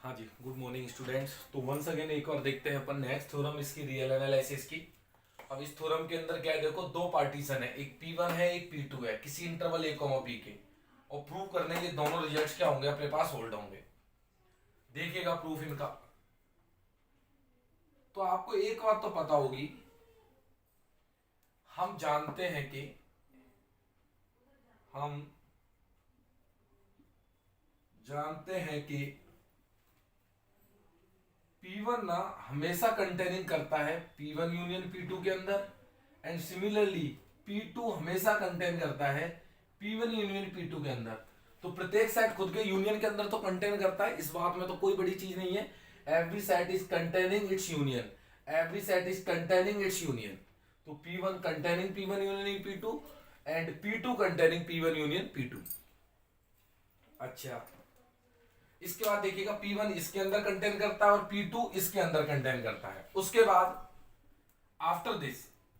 हाँ जी, good morning students. तो once again एक और देखते हैं अपन नेक्स्ट थ्योरम इसकी रियल एनालिसिस की। अब इस थ्योरम के अंदर क्या है, देखो दो पार्टीशन है, एक P1 है एक P2 है किसी इंटरवल a, p के, और प्रूव करने के दोनों रिजल्ट्स क्या होंगे अपने पास होल्ड होंगे। देखिएगा प्रूफ इनका। तो आपको एक बात तो पता होगी, हम जानते हैं कि हम जानते हैं कि P1 ना हमेशा कंटेनिंग करता है P1 यूनियन P2 के अंदर, एंड सिमिलरली P2 हमेशा कंटेन करता है P1 यूनियन P2 के अंदर। तो प्रत्येक सेट खुद के यूनियन के अंदर तो कंटेन करता है, इस बात में तो कोई बड़ी चीज नहीं है। Every set is containing it's union, every set is containing it's union. तो P1 containing P1 union P2 and P2 containing P1 union P2। अच्छा, इसके बाद देखिएगा P1 इसके अंदर कंटेन करता है और P2 इसके अंदर कंटेन करता है। उसके बाद आफ्टर दिस,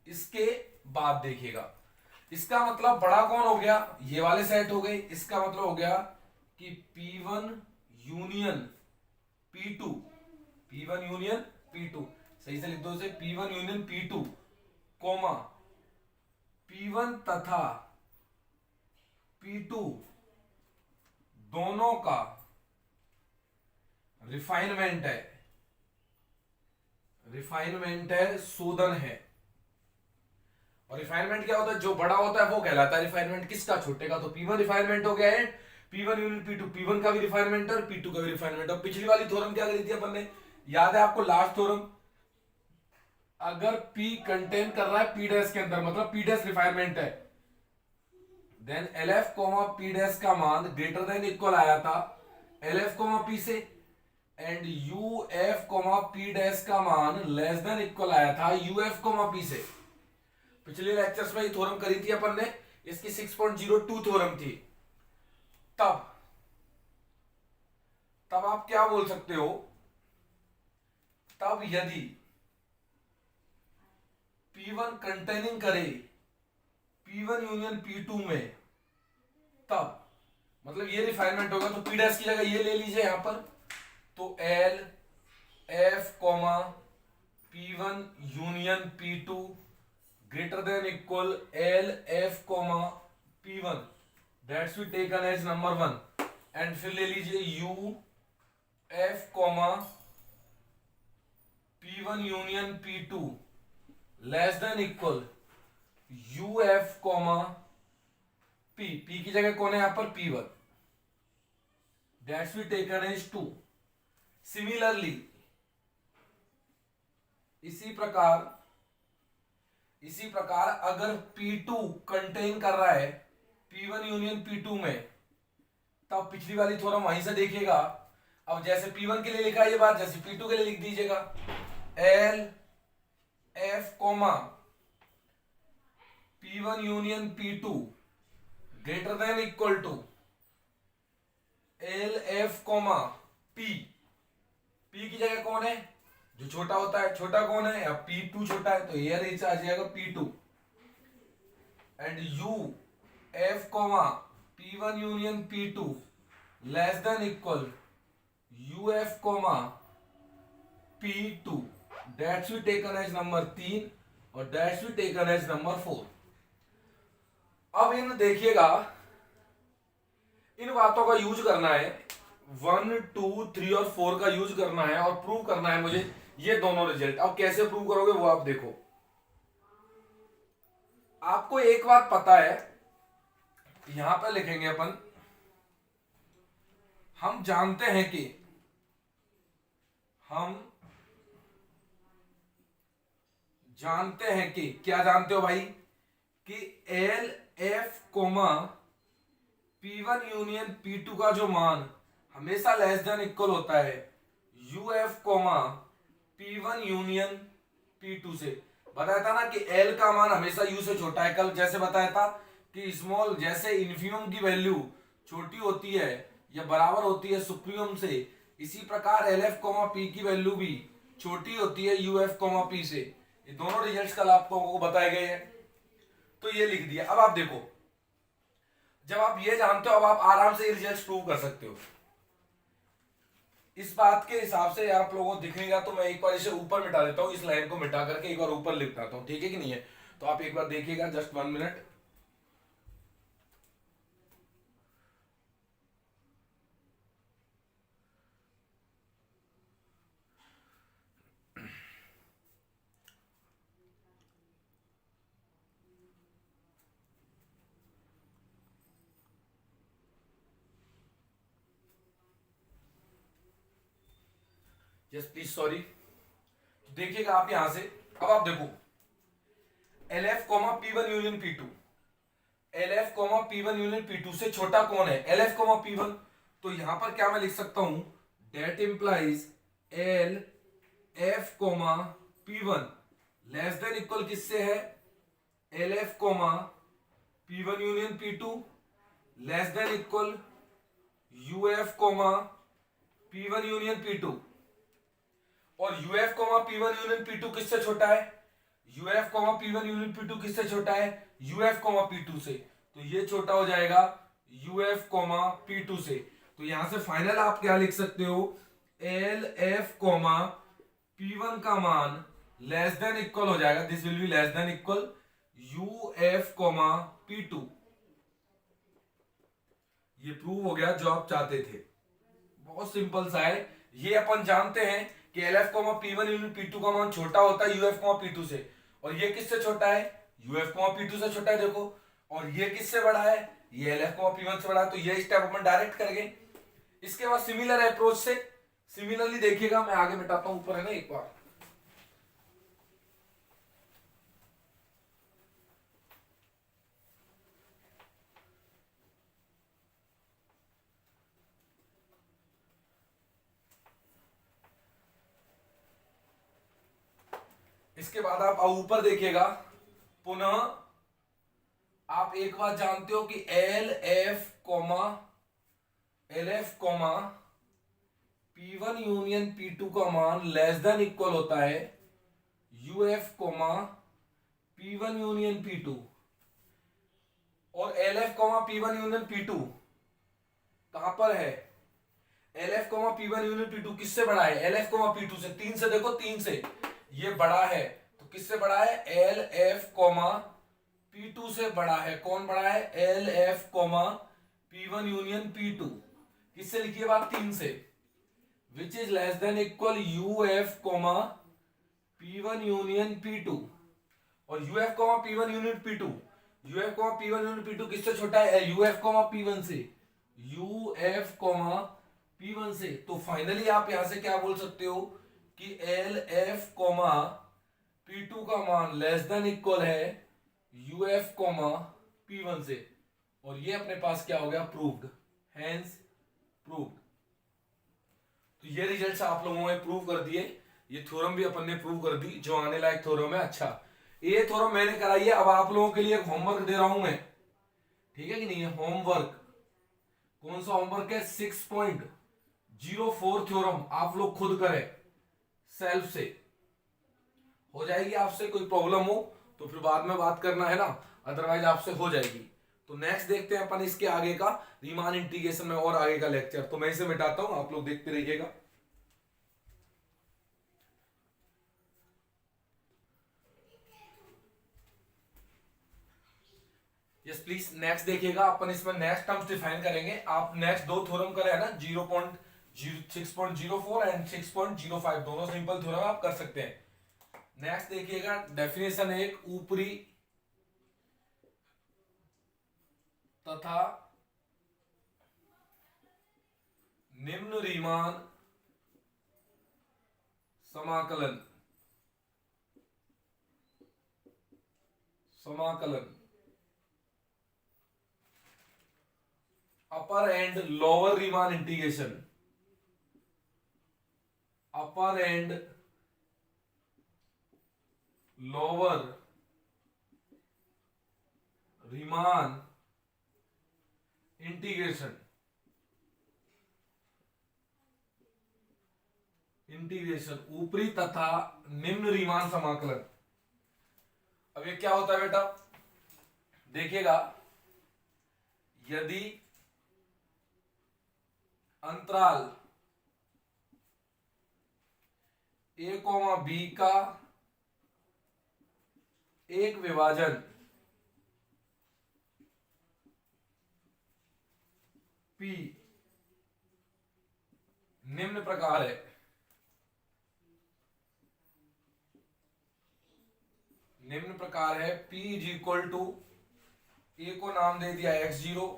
इसके बाद देखिएगा, इसका मतलब बड़ा कौन हो गया, ये वाले सेट हो गए। इसका मतलब हो गया कि P1 union P2, P1 union P2, सही से लिख दो इसे, P1 union P2 coma P1 तथा P2 दोनों का रिफाइनमेंट है, रिफाइनमेंट है, शोधन है। और रिफाइनमेंट क्या होता है, जो बड़ा होता है वो कहलाता है रिफाइनमेंट। किसका, छोटे का। तो P1 रिफाइनमेंट हो गया है, P1 यूनियन P2, P1 का भी रिफाइनमेंट है और P2 का भी रिफाइनमेंट। और पिछली वाली थ्योरम क्या करी थी अपन ने, याद है आपको, लास्ट थ्योरम, अगर P कंटेन कर रहा है P डैश के अंदर, मतलब P डैश रिफाइनमेंट है, देन LF P डैश का मान ग्रेटर देन इक्वल आया था LF P से, एंड UF P डैश का मान लेस देन इक्वल आया था UF P से। पिछले लेक्चर्स में ये थ्योरम करी थी अपन ने, इसकी 6.02 थ्योरम थी। तब तब आप क्या बोल सकते हो, तब यदि P1 कंटेनिंग करे P1 यूनियन P2 में, तब मतलब ये रिफाइनमेंट होगा, तो P डैश की जगह ये ले लीजिए यहां पर। तो L F P1 union P2 greater than equal L F P1, that's we taken as number 1। And फिर ले लीजिए U F P1 union P2 less than equal U F P की जगह कौन है यहां पर, P1, that's we taken as 2। Similarly इसी प्रकार अगर P2 कंटेन कर रहा है P1 यूनियन P2 में, तब पिछली वाली थ्योरम वहीं से देखिएगा। अब जैसे P1 के लिए लिखा है ये बात, जैसे P2 के लिए लिख दीजिएगा। L F P1 union P2 greater than equal to L F P। P की जगह कौन है, जो छोटा होता है, छोटा कौन है, या P2 छोटा है, तो एयर एच आ जाएगा P2। And U F P1 union P2 less than equal U F P2, that's we taken as number 3 और that's we taken as number 4। अब इन देखिएगा, इन बातों का यूज करना है, 1 2 3 और 4 का यूज करना है और प्रूव करना है मुझे ये दोनों रिजल्ट। अब कैसे प्रूव करोगे वो आप देखो। आपको एक बात पता है, यहां पर लिखेंगे अपन, हम जानते हैं कि क्या जानते हो भाई, कि L F P1 union P2 का जो मान हमेशा लेस देन इक्वल होता है U F P1 union P2 से। बताया था ना कि L का मान हमेशा U से छोटा है, कल जैसे बताया था कि स्मॉल, जैसे इन्फिमम की वैल्यू छोटी होती है या बराबर होती है सुप्रीमम से, इसी प्रकार LF P की वैल्यू भी छोटी होती है UF P से। ये दोनों रिजल्ट्स कल आपको बताए गए हैं, तो ये लिख दिया। अब आप देखो, जब आप ये जानते हो, अब आप आराम से ये रिजल्ट्स प्रूव कर सकते हो। इस बात के हिसाब से यार आप लोगों को दिखेगा तो मैं एक बार इसे ऊपर मिटा देता हूँ, इस लाइन को मिटा करके एक बार ऊपर लिख देता हूँ, ठीक है कि नहीं है। तो आप एक बार देखिएगा, just 1 minute. Yes please, sorry. देखिएगा आप यहां से, अब आप देखो L F comma P one union P two, L F comma P one union P two से छोटा कौन है, L F comma P one. तो यहां पर क्या मैं लिख सकता हूं, that implies L F comma P one less than equal किससे है, L F comma P one union P to less than equal U F comma P one union P two. और U F comma P one union P two किससे छोटा है, U F comma P one union P two किससे छोटा है, U F comma P two से। तो ये छोटा हो जाएगा यूएफ कॉमा पी टू से। तो यहां से फाइनल आप क्या लिख सकते हो, L F comma P one का मान लेस देन इक्वल हो जाएगा, this will be less than equal U F comma P two. ये प्रूव हो गया जो आप चाहते थे, बहुत सिंपल सा है। ये अपन जानते हैं कि L F comma P one union P two का मान छोटा होता है यूएफ कॉमा पी टू से, और ये किससे छोटा है, यूएफ कॉमा पी टू से छोटा है देखो। और ये किससे बड़ा है, ये L F comma P one से बड़ा है। तो ये स्टेप अपन डायरेक्ट करेंगे। इसके बाद सिमिलर अप्रोच से सिमिलरली देखिएगा, मैं आगे मिटाता हूं ऊपर है ना एक बार। इसके बाद आप ऊपर देखिएगा, पुनः आप एक बात जानते हो कि L F comma P one union P two का मान लेस देन इक्वल होता है U F comma P one union P two. और L F comma P one union P two कहां पर है, L F comma P one union P two किससे बड़ा है, L F comma P two से, तीन से देखो, तीन से ये बड़ा है। तो किससे बड़ा है, L F comma P two से बड़ा है। कौन बड़ा है, L F comma P one union P two. किससे लिखिए बात, तीन से, which is less than equal U F comma P one union P two. और U F comma P one union P two, U F comma P one union P two किससे छोटा है, U F comma P one से, U F comma P one से। तो finally आप यहां से क्या बोल सकते हो कि L F comma P two का मान लेस देन इक्वल है U F comma P one से। और ये अपने पास क्या हो गया, प्रूव्ड, हेंस प्रूव्ड। तो ये रिजल्ट्स आप लोगों ने प्रूव कर दिए। ये थ्योरम भी अपन ने प्रूव कर दी, जो आने लायक थ्योरम है। अच्छा, ये थ्योरम मैंने कराई है। अब आप लोगों के लिए एक होमवर्क दे रहा हूं मैं, ठीक है कि नहीं है, होमवर्क। कौन सा होमवर्क है, 6.04 थ्योरम आप लोग खुद करें सेल्फ से। हो जाएगी, आपसे कोई प्रॉब्लम हो तो फिर बाद में बात करना है ना, अदरवाइज आपसे हो जाएगी। तो नेक्स्ट देखते हैं अपन इसके आगे का रीमान इंटीग्रेशन में और आगे का लेक्चर। तो मैं इसे मिटाता हूं, आप लोग देखते रहिएगा। यस प्लीज, नेक्स्ट देखिएगा। अपन इसमें नेक्स्ट टर्म्स डिफाइन करेंगे। आप नेक्स्ट दो थ्योरम करे है ना, 6.04 एंड 6.05, दोनों सिंपल थ्योरम आप कर सकते हैं। नेक्स्ट देखिएगा, डेफिनेशन एक, ऊपरी तथा निम्न रीमान समाकलन upper and lower Riemann integration, upper and lower Riemann integration ऊपरी तथा निम्न रीमान समाकलन। अब ये क्या होता है बेटा, देखिएगा, यदि अंतराल ए कॉमा बी का एक विभाजन P निम्न प्रकार है। निम्न प्रकार है P इज इक्वल टू, ए को नाम दे दिया x0,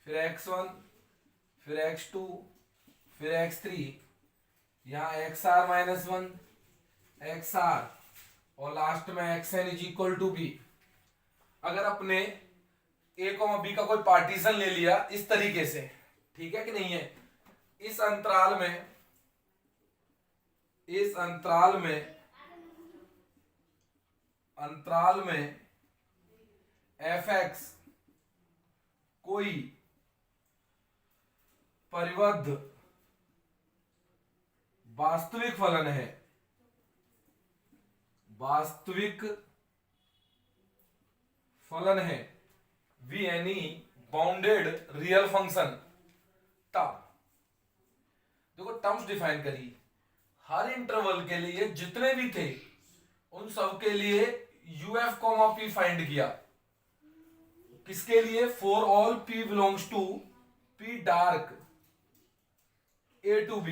फिर x1, फिर x2, फिर x3, यहां xr माइनस 1, xr और लास्ट में xn is equal to B. अगर अपने ए कॉमा बी का कोई पार्टीशन ले लिया इस तरीके से, ठीक है कि नहीं है, इस अंतराल में fx कोई परिबद्ध वास्तविक फलन है, we any bounded real function, तब देखो टर्म्स डिफाइन करी, हर इंटरवल के लिए जितने भी थे उन सब के लिए uf कॉमा p फाइंड किया। किसके लिए? For all p belongs to p डार्क a टू b,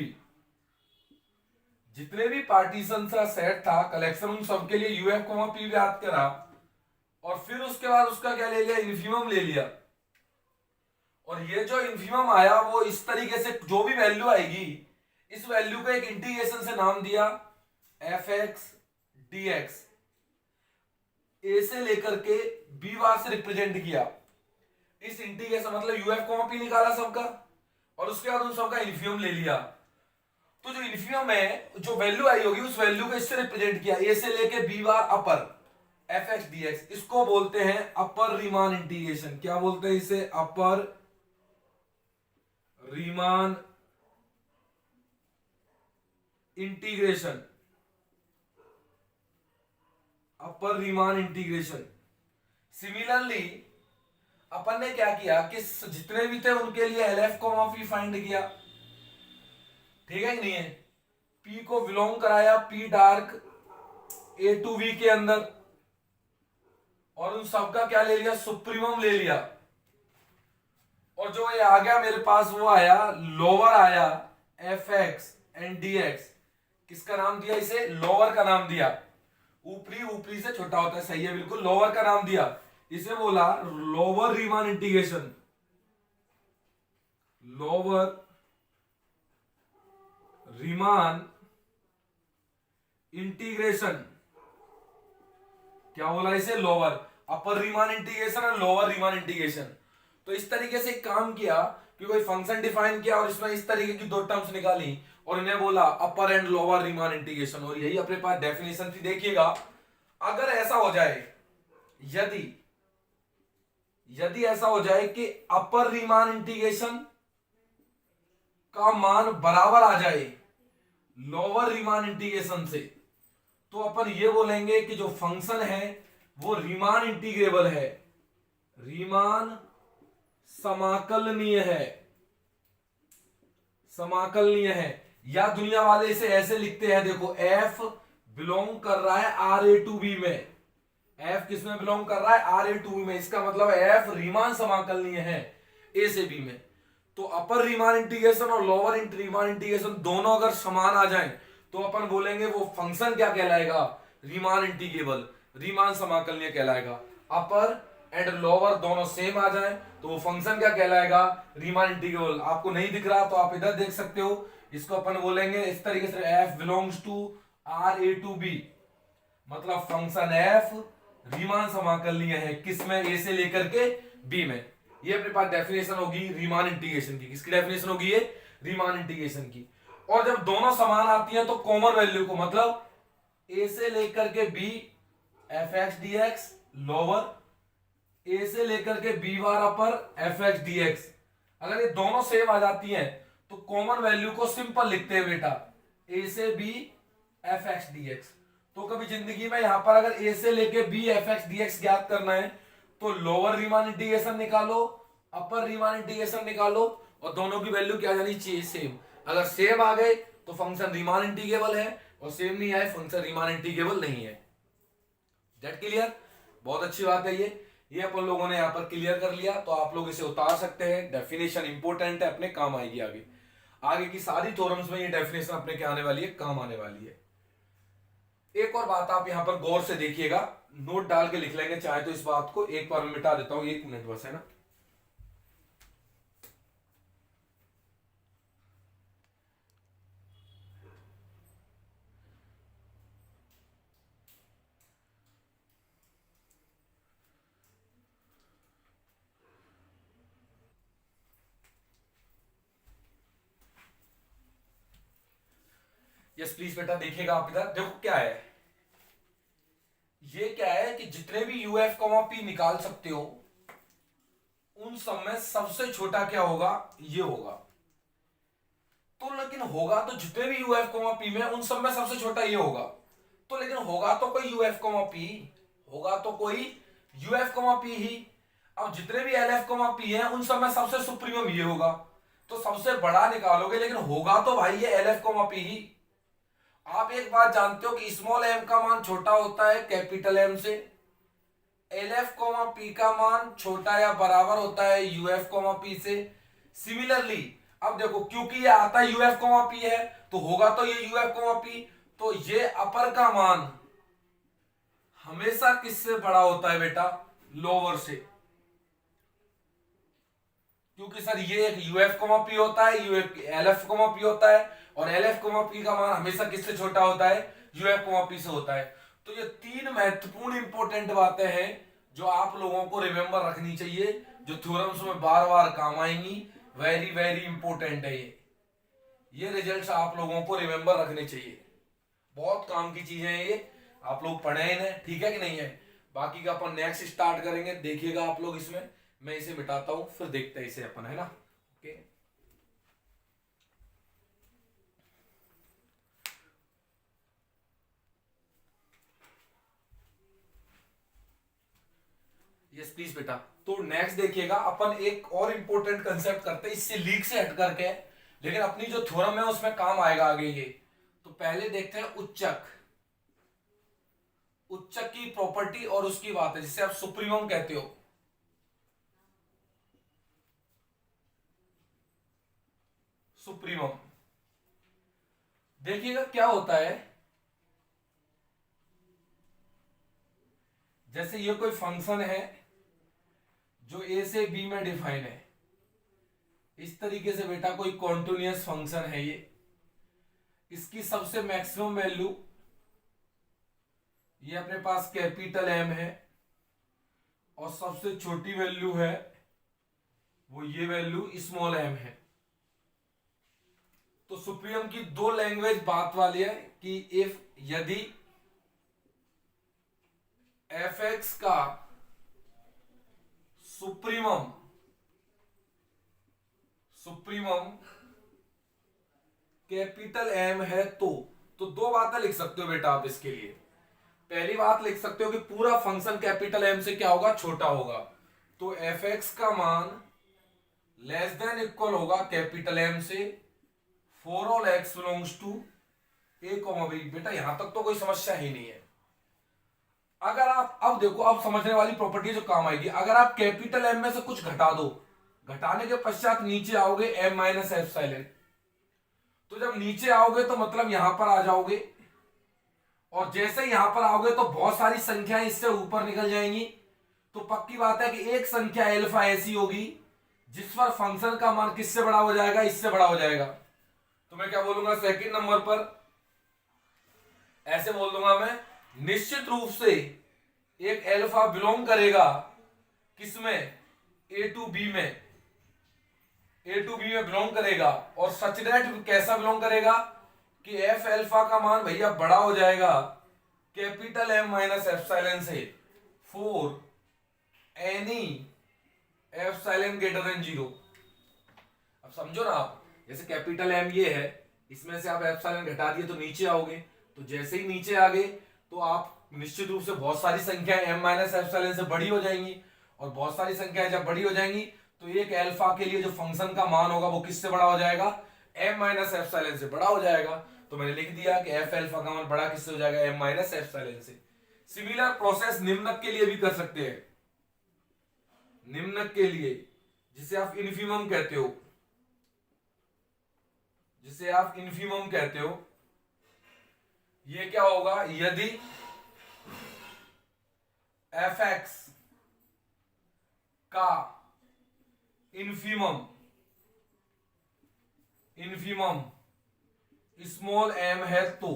जितने भी पार्टीशन का सेट था कलेक्शन, उन सब के लिए uf कॉमा p ज्ञात करा और फिर उसके बाद उसका क्या ले लिया? इन्फीमम ले लिया। और ये जो इन्फीमम आया वो इस तरीके से, जो भी वैल्यू आएगी इस वैल्यू को एक इंटीग्रेशन से नाम दिया fx dx, a से लेकर के b बार से रिप्रेजेंट किया। इस इंटीग्रेशन मतलब uf कॉमा p निकाला सबका और उसके बाद उन सबका इन्फीमम ले लिया। तो जो इन्फीमम है, जो वैल्यू आई होगी उस वैल्यू को इससे रिप्रेजेंट किया, a से लेके b बार अपर fx dx, इसको बोलते हैं अपर रीमान इंटीग्रेशन। क्या बोलते हैं इसे? अपर रीमान इंटीग्रेशन, अपर रीमान इंटीग्रेशन। सिमिलरली अपन ने क्या किया कि जितने भी थे उनके लिए LF कॉमा P फाइंड किया, ठीक है कि नहीं है, P को बिलोंग कराया P डार्क A टू V के अंदर और उन सबका क्या ले लिया? सुप्रीमम ले लिया। और जो ये आ गया मेरे पास वो आया, लोअर आया fx एंड dx, किसका नाम दिया? इसे लोअर का नाम दिया। ऊपरी से छोटा होता है, सही है बिल्कुल, लोअर का नाम दिया, इसे बोला lower Riemann integration. Lower Riemann integration, क्या बोला इसे? लोअर। अपर रीमान इंटीग्रेशन और लोअर रीमान इंटीग्रेशन। तो इस तरीके से काम किया कि कोई फंक्शन डिफाइन किया और इसमें इस तरीके की दो टर्म्स निकाली और इन्हें बोला अपर एंड लोअर रीमान इंटीग्रेशन। और यही अपने पास डेफिनेशन थी। देखिएगा, अगर ऐसा हो जाए, यदि ऐसा हो जाए कि अपर रीमान इंटीग्रेशन का मान बराबर आ जाए लोअर रीमान इंटीग्रेशन से, तो अपन ये बोलेंगे कि जो फंक्शन है वो रीमान इंटीग्रेबल है, रीमान समाकलनीय है। या दुनिया वाले इसे ऐसे लिखते हैं, देखो f बिलोंग कर रहा है RA टू B में, f किसमें बिलोंग कर रहा है? RA टू B में। इसका मतलब f रीमान समाकलनीय है A से B में। तो अपर रीमान इंटीग्रेशन और लोअर रीमान इंटीग्रेशन दोनों अगर समान आ जाएं तो अपन बोलेंगे वो फंक्शन क्या कहलाएगा? रीमान इंटीग्रेबल, रीमान समाकलनीय कहलाएगा। अपर एंड लोअर दोनों सेम आ जाएं तो वो फंक्शन क्या कहलाएगा? Riemann integrable. आपको नहीं दिख रहा तो आप इधर देख सकते हो, इसको अपन बोलेंगे इस तरीके से f belongs to RA to B, मतलब फंक्शन f रीमान समाकलनीय है, किसमें? A से लेकर के B में। ये अपने पास डेफिनेशन होगी रीमान इंटीग्रेशन की। किसकी डेफिनेशन होगी ये? रीमान इंटीग्रेशन की। और जब दोनों समान आती हैं तो कॉमन वैल्यू को, मतलब A से लेकर के B fx dx lower, A से लेकर के B बार अपर fx dx, अगर ये दोनों सेम आ जाती हैं तो कॉमन वैल्यू को सिंपल लिखते हैं बेटा, A से B fx dx। तो कभी जिंदगी में यहां पर अगर A से लेके B fx dx ज्ञात करना है तो लोअर रीमान इंटीग्रेशन निकालो, अपर रीमान इंटीग्रेशन निकालो और दोनों की वैल्यू क्या जानी चाहिए? सेम। अगर सेम आ गए तो फंक्शन रीमान इंटीग्रेबल है और सेम नहीं आए फंक्शन रीमान इंटीग्रेबल नहीं है। That clear? बहुत अच्छी बात है ये अपन लोगों ने यहाँ पर क्लियर कर लिया। तो आप लोग इसे उतार सकते हैं, डेफिनेशन इंपॉर्टेंट है, अपने काम आएगी आगे। आगे की सारी थ्योरम्स में ये डेफिनेशन अपने क्या आने वाली है, काम आने वाली है। एक और बात आप यहां पर गौर से देखिएगा, नोट डाल के लिख लेंगे चाहे तो इस बात को, एक बार मैं मिटा देता हूं, 1 मिनट बस, है ना। यस प्लीज बेटा देखिएगा आप इधर, देखो क्या है, ये क्या है कि जितने भी यूएफ कॉमा पी निकाल सकते हो उन सब में सबसे छोटा क्या होगा, ये होगा। तो लेकिन होगा तो जितने भी यूएफ कॉमा पी में उन सब में सबसे छोटा ये होगा। तो लेकिन होगा तो कोई यूएफ कॉमा पी, होगा तो कोई यूएफ कॉमा पी ही। अब जितने भी एलएफ कॉमा पी हैं उन सब में सबसे सुप्रीमम ये होगा। तो सबसे बड़ा निकालोगे लेकिन होगा तो भाई ये एलएफ कॉमा पी ही। आप एक बात जानते हो कि स्मॉल एम का मान छोटा होता है कैपिटल एम से, एलएफ कॉमा पी का मान छोटा या बराबर होता है यूएफ कॉमा पी से। सिमिलरली अब देखो क्योंकि ये आता है यूएफ कॉमा पी है तो होगा तो ये यूएफ कॉमा पी, तो ये अपर का मान हमेशा किससे बड़ा होता है बेटा, लोअर से। क्योंकि सर ये एक यूएफ कॉमा पी होता है, यूएफ एलएफ कॉमा पी होता है, और एलएफ कॉमा पी का मान हमेशा किससे छोटा होता है, यूएफ कॉमा पी से होता है। तो ये 3 महत्वपूर्ण इंपॉर्टेंट बातें हैं जो आप लोगों को रिमेंबर रखनी चाहिए, जो थ्योरम्स में बार बार काम आएंगी। वेरी वेरी इंपॉर्टेंट है ये रिजल्ट्स आप लोगों को रिमेंबर रखने चाहिए, बहुत काम की चीजें हैं ये, आप लोग पढ़े इन्हें, ठीक है कि नहीं है। बाकी का अपन नेक्स्ट स्टार्ट करेंगे, देखिएगा आप लोग इसमें। मैं इसे मिटाता हूं फिर देखते हैं इसे अपन, है ना। ओके यस प्लीज बेटा। तो नेक्स्ट देखिएगा अपन एक और इंपॉर्टेंट कंसेप्ट करते हैं, इससे लीक से हट करके, लेकिन अपनी जो थ्योरम है उसमें काम आएगा आगे ये। तो पहले देखते हैं उच्चक, उच्चक की प्रॉपर्टी और उसकी बात है जिसे आप सुप्रीमम कहते हो। सुप्रीमम देखिएगा क्या होता है, जैसे ये कोई फंक्शन है जो ए से बी में डिफाइन है, इस तरीके से बेटा कोई कॉन्टिन्यूअस फंक्शन है ये, इसकी सबसे मैक्सिमम वैल्यू ये अपने पास कैपिटल एम है, और सबसे छोटी वैल्यू है वो ये वैल्यू स्मॉल एम है। तो सुप्रीमम की 2 लैंग्वेज बात वाली है कि इफ यदि एफ एक्स का सुप्रीमम कैपिटल एम है तो 2 बातें लिख सकते हो बेटा आप इसके लिए। पहली बात लिख सकते हो कि पूरा फंक्शन कैपिटल एम से क्या होगा, छोटा होगा। तो एफ एक्स का मान लेस देन इक्वल होगा कैपिटल एम से for all X belongs to A comma B. बेटा यहां तक तो कोई समस्या ही नहीं है। अगर आप अब देखो, अब समझने वाली प्रॉपर्टी जो काम आएगी, अगर आप कैपिटल एम में से कुछ घटा दो, घटाने के पश्चात नीचे आओगे एम माइनस एप्सिलॉन, तो जब नीचे आओगे तो मतलब यहां पर आ जाओगे, और जैसे यहां पर आओगे तो बहुत सारी संख्याएं इससे ऊपर निकल जाएंगी। तो पक्की बात है कि एक संख्या अल्फा ऐसी होगी जिस पर फंक्शन का मान किससे बड़ा हो जाएगा, इससे बड़ा हो जाएगा। तो मैं क्या बोलूंगा, सेकंड नंबर पर ऐसे बोल दूंगा मैं, निश्चित रूप से एक अल्फा बिलोंग करेगा किसमें, ए टू बी में, ए टू बी में बिलोंग करेगा, और सच दैट कैसा बिलोंग करेगा कि एफ अल्फा का मान भैया बड़ा हो जाएगा कैपिटल एम माइनस एप्सिलॉन से for any epsilon greater than 0। अब समझो ना आप, जैसे कैपिटल एम ये है, इसमें से आप एप्सिलॉन घटा दिए तो नीचे आओगे, तो जैसे ही नीचे आ गए तो आप निश्चित रूप से बहुत सारी संख्याएं एम माइनस एप्सिलॉन से बड़ी हो जाएंगी, और बहुत सारी संख्याएं जब बड़ी हो जाएंगी तो एक अल्फा के लिए जो फंक्शन का मान होगा वो किससे बड़ा हो जाएगा, एम माइनस एप्सिलॉन से बड़ा हो जाएगा। तो मैंने लिख दिया कि एफ अल्फा का मान बड़ा किससे हो जाएगा, एम माइनस एप्सिलॉन से। सिमिलर प्रोसेस निम्नक के लिए भी कर सकते हैं, निम्नक के लिए जिसे आप इन्फीमम कहते हो, जिसे आप इन्फीमम कहते हो, ये क्या होगा, यदि एफ एक्स का इन्फीमम स्मॉल एम है तो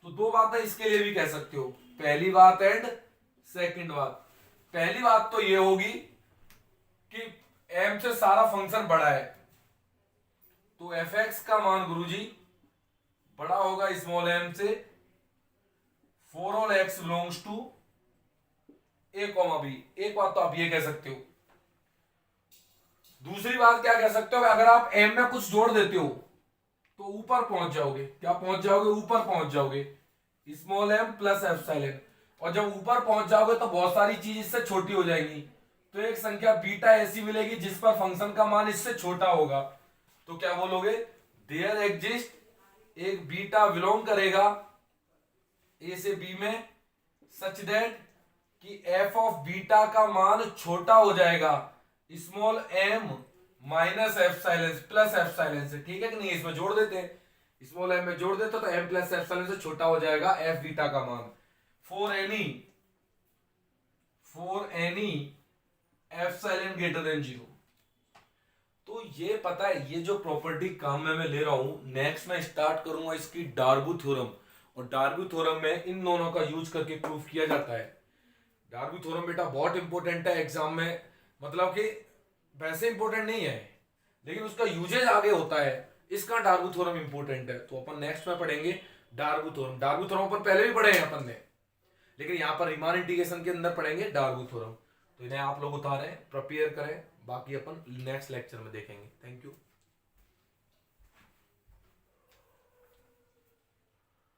दो बातें इसके लिए भी कह सकते हो, पहली बात एंड सेकंड बात। पहली बात तो ये होगी कि एम से सारा फंक्शन बड़ा है, तो एफ एक्स का मान गुरुजी बड़ा होगा स्मॉल एम से for all X belongs to A comma B. एक बात तो आप ये कह सकते हो। दूसरी बात क्या कह सकते हो, अगर आप एम में कुछ जोड़ देते हो तो ऊपर पहुंच जाओगे, क्या पहुंच जाओगे, ऊपर पहुंच जाओगे, स्मॉल एम प्लस एप्सिलॉन। और जब ऊपर पहुंच जाओगे तो बहुत सारी चीज इससे छोटी हो जाएंगी, तो एक संख्या बीटा ऐसी मिलेगी जिस पर फंक्शन का मान इससे छोटा होगा। तो क्या बोलोगे, देयर एग्जिस्ट एक बीटा बिलोंग करेगा ए से बी में सच दैट कि एफ ऑफ बीटा का मान छोटा हो जाएगा small M minus epsilon plus epsilon से। ठीक है कि नहीं, इसमें जोड़ देते हैं, स्मॉल एम में जोड़ देते तो एम प्लस एप्सिलॉन से छोटा हो जाएगा एफ बीटा का मान for any epsilon greater than 0। तो ये पता है, ये जो प्रॉपर्टी काम में मैं ले रहा हूं, नेक्स्ट में स्टार्ट करूंगा इसकी डार्बू थ्योरम, और डार्बू थ्योरम में इन दोनों का यूज करके प्रूफ किया जाता है। डार्बी थ्योरम बेटा बहुत इंपॉर्टेंट है एग्जाम में, मतलब कि वैसे इंपॉर्टेंट नहीं है लेकिन उसका यूजेज आगे होता है, इसका डार्बी थ्योरम इंपॉर्टेंट है। तो अपन नेक्स्ट में पढ़ेंगे डार्बी थ्योरम। डार्बी थ्योरम अपन पहले भी पढ़े हैं अपन ने, लेकिन यहाँ पर रीमान इंटीग्रेशन के अंदर पढ़ेंगे डार्बी थ्योरम। तो इन्हें आप लोग उतारें, प्रिपेयर करें, बाकी अपन नेक्स्ट लेक्चर में देखेंगे। Thank you.